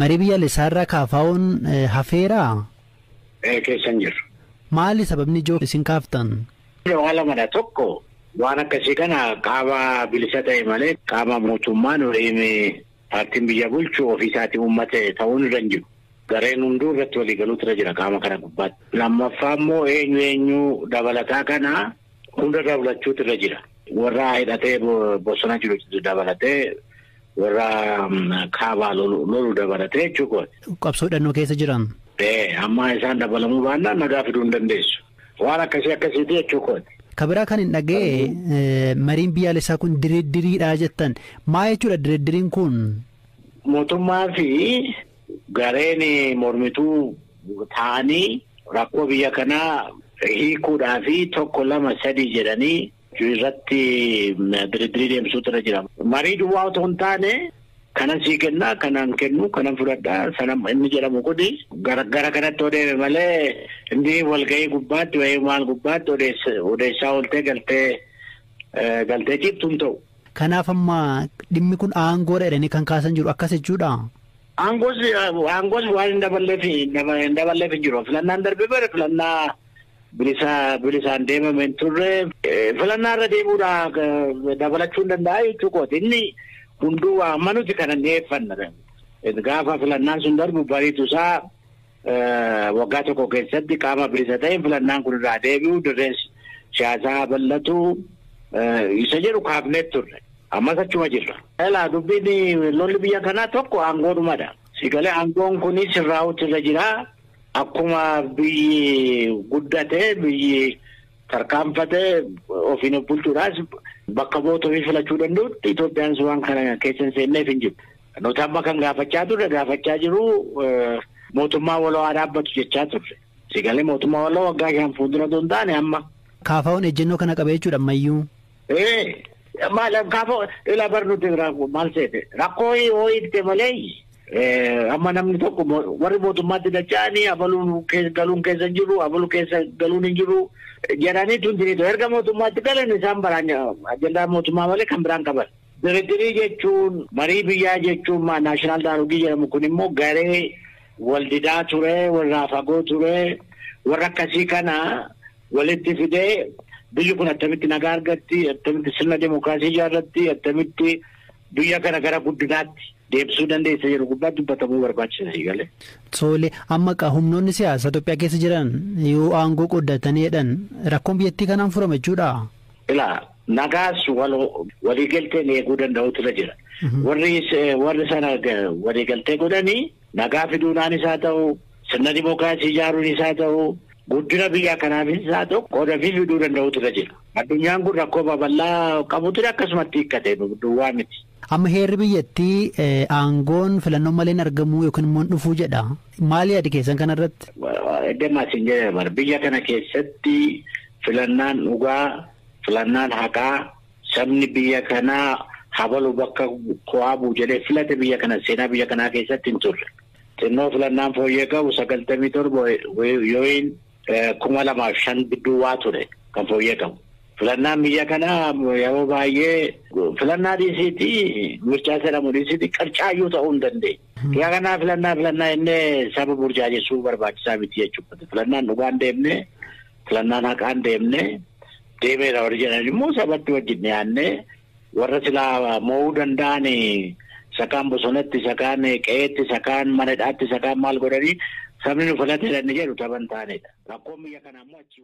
Marii biyyaalessaarraa kaafaa'uun hafeeraa? Keessan jiru. Maali sababni ijoo isin kaaftan? Waan lamadha. Tokko waan akkasii kana qaama bilisa ta'e malee qaama mootummaan waliin paartiin biyya bulchu ofiisaatiin uummate ta'uun irra hin jiru. Gareen hunduu irratti waliigaluutu irra jira qaama kana gubbaatti. Lammaffaa immoo eenyu dabalataa kana hunda dabalachuutu irra jira. Warra hidhatee bosona jiru dabalatee warra kaabaa lolu dabalatee jechuudha. Qabsoodhannoo keessa jiran? Amma isaan dabalamuu baannaan nagaa fiduu hin dandeessu. Waan akkasiiti jechuudha. Kabiraa kan hin dhaga'e mariin biyyaalessaa kun diriidiriidha jettan. Maa jechuudha diriidiriin kun? Mootummaa fi gareen mormituu ta'anii rakkoo biyya kanaa hiikuudhaa fi 1, 2, 3 jedhanii irratti diriidirii deemsuutu irra jira. Marii duwwaa otoo hin taane kanan sii kennaa, kanan kennu, kanan fudhadhaa, sanam inni jedhamu kuni gara kanatti odeeme malee inni walgahii gubbaatti wayii maal gubbaatti odeessaa ooltee galtee ciibtu hin ta'u. Kanaaf amma dhimmi kun aangoodha jedhanii kan kaasan jiru akkas jechuudha? Aangoos waan hin daballeef hin jiru. Filannaan darbee bare filannaa bilisaan deemame hin turre filannaa irra deemuudha dabalachuu hin danda'a jechuudha. Inni hunduu amma nuti kanan dhiyeeffanna. Gaafa filannaan sun darbu bariitusaa waggaa tokko keessatti qaama bilisa ta'e filannaan kun irraa deebi'u dirreen siyaasaa bal'atu isa jedhu kaafneet turre. Ammas achuma jirra. Dubbiin lolli biyya kanaa tokko aangoodhumadha. Sigalee aangoon kunis sirraa'uutu irra jira. Akkuma biyyi guddate biyyi tarkaanfate ofiin bulchuudhaas bakka bu'oota ofii filachuu danda'utti Itoophiyaan waan kana keessa hin seenneef hin jiru. Nuti amma kan gaafachaa jiru mootummaa waloo dhaabbatu jechaa turre. Sigalee mootummaa waloo waggaa 5 fuuldura hin taane amma. Kaafaa'uun ejjennoo kana qabee jechuudha ammayyuu. Maal kaafa'u ila barnuuti maal seete rakkoo ho'iitte malee amma namni tokko warri mootummaatti dacha'anii galuun keessa jiru abaluu keessa galuun hin jiru jedhanii tuntiniitu erga mootummaatti galan isaan baraan ajandaa mootummaa malee kan biraan qaban. Diriidirii jechuun marii biyyaa jechuun naashinaal daayaloogii jedhamu kun immoo garee waldidaa ture warra fagoo ture warra akkasii kana walitti fidee biyyi kun attamitti nagaa argatti attamitti sirna demokiraasii ijaarratti attamitti biyya kana gara guddinaatti deebisuu dandeessa jedhu gubbaatti dubbatamuu barbaachisa galee. Tole amma humnoonni siyaasa Itoophiyaa keessa jiran yoo aangoo qoddatanii jedhan rakkoon biyyattii kanaan furama jechuudha. Nagaas waliigalteen eeguu danda'utu irra jira. Warri sana waliigaltee godhanii nagaa fiduudhaan isaa ta'u sirna demokiraasii ijaaruun isaa ta'u guddina biyya kanaafis isaa ta'u qooda fiduu danda'utu irra jira. Addunyaan kun rakkoo babal'aa qabutu akkasumatti hiikkate duwwaa miti. Amma heerri biyyattii aangoon filannoo malee argamuu yookiin immoo dhufuu jedha. Maali yaadi keessan kanarratti? Eddemaasiin jedhama. Biyya kana keessatti filannaan dhugaa, filannaan haqaa, sabni biyya kanaa habalu bakka ko'aabuu jedhee filate biyya kana seenaa biyya kanaa keessatti hin turre. Xinnoo filannaan fooyyee qabu 97 yookiin 2005 gidduu waa ture kan fooyyee qabu. Filannaan biyya kanaa yeroo baay'ee filannaa dhiisiitii mirchaa jedhamu dhiisiitii qarcaayyuu ta'uu hin dandeenye. Yaa kanaa filannaa innee saba burjaajessuu barbaachisaa miti jechuudha. Filannaan dhugaan deemnee filannaan haqaan deemeera warri jedhan immoo sabatti wajjin dhiyaannee warra silaa mo'uu danda'an sakaan bosonatti sakaan qe'eetti sakaan manadhaatti sakaan maal godhanii sabni nu filate jedhu taphan taanedha. Rakkoon biyya kanaa immoo achi